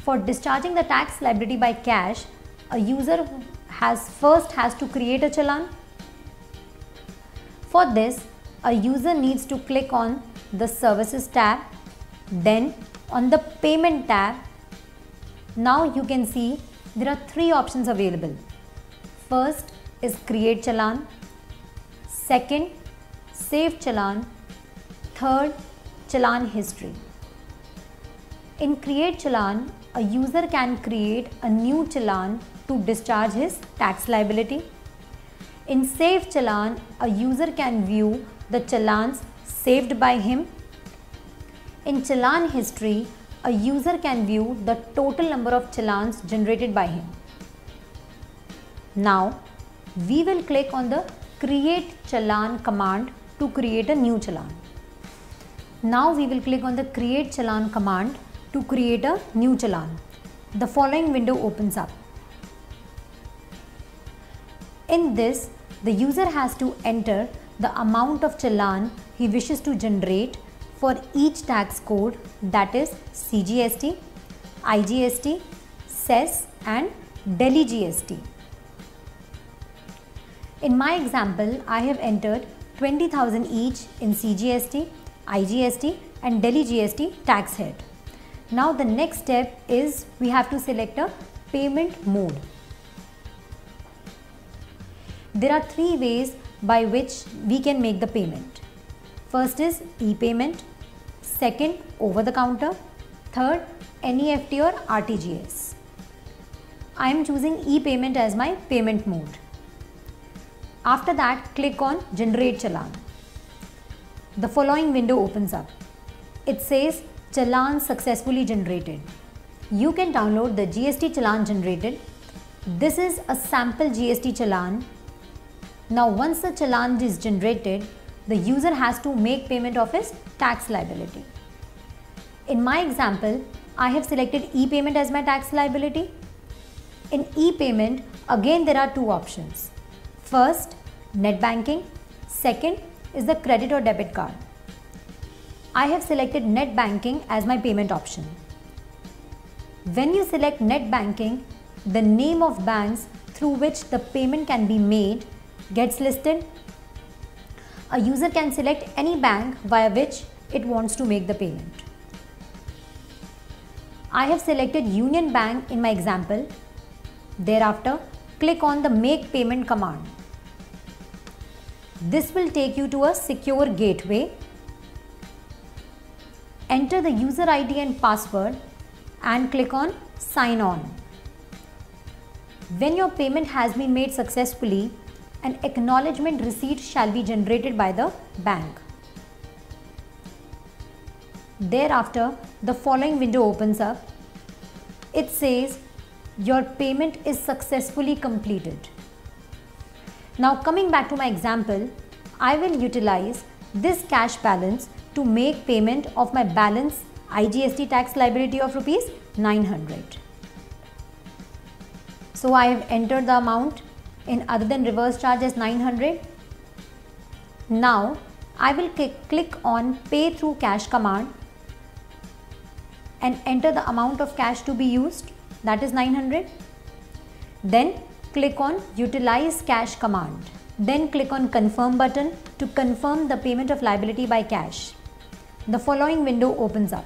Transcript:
For discharging the tax liability by cash, a user has to create a challan. For this, a user needs to click on the Services tab, then on the Payment tab. Now you can see there are three options available. First is Create Challan, second Save Challan, third Challan History. In Create Challan, a user can create a new challan to discharge his tax liability. In Save Challan, a user can view the challans saved by him. In Challan History, a user can view the total number of challans generated by him. Now, we will click on the Create Challan command to create a new challan. Now we will click on the Create Challan command to create a new challan. The following window opens up. In this, the user has to enter the amount of challan he wishes to generate for each tax code, that is CGST, IGST, cess and Delhi GST. In my example, I have entered 20,000 each in CGST, IGST and Delhi GST tax head. Now the next step is we have to select a payment mode. There are three ways by which we can make the payment. First is e-payment, second over the counter, third NEFT or RTGS. I am choosing e-payment as my payment mode. After that, click on Generate Challan. The following window opens up. It says Challan successfully generated. You can download the GST challan generated. This is a sample GST challan. Now once the challan is generated, the user has to make payment of his tax liability. In my example, I have selected e-payment as my tax liability. In e-payment, again there are two options. First, net banking. Second is the credit or debit card. I have selected net banking as my payment option. When you select net banking, the name of banks through which the payment can be made gets listed. A user can select any bank via which it wants to make the payment. I have selected Union Bank in my example. Thereafter, click on the Make Payment command. This will take you to a secure gateway. Enter the user ID and password and click on Sign On. When your payment has been made successfully, an acknowledgement receipt shall be generated by the bank. Thereafter, the following window opens up. It says your payment is successfully completed. Now coming back to my example, I will utilize this cash balance to make payment of my balance IGST tax liability of rupees 900. So I have entered the amount in other than reverse charge as 900. Now I will click on Pay Through Cash command and enter the amount of cash to be used, that is 900. Then click on Utilize Cash command. Then click on Confirm button to confirm the payment of liability by cash. The following window opens up.